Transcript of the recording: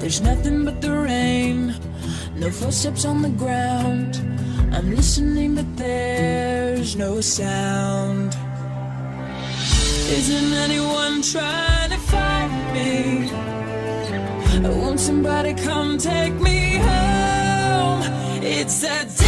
There's nothing but the rain, no footsteps on the ground. I'm listening but there's no sound. Isn't anyone trying to find me? Won't somebody come take me home? It's that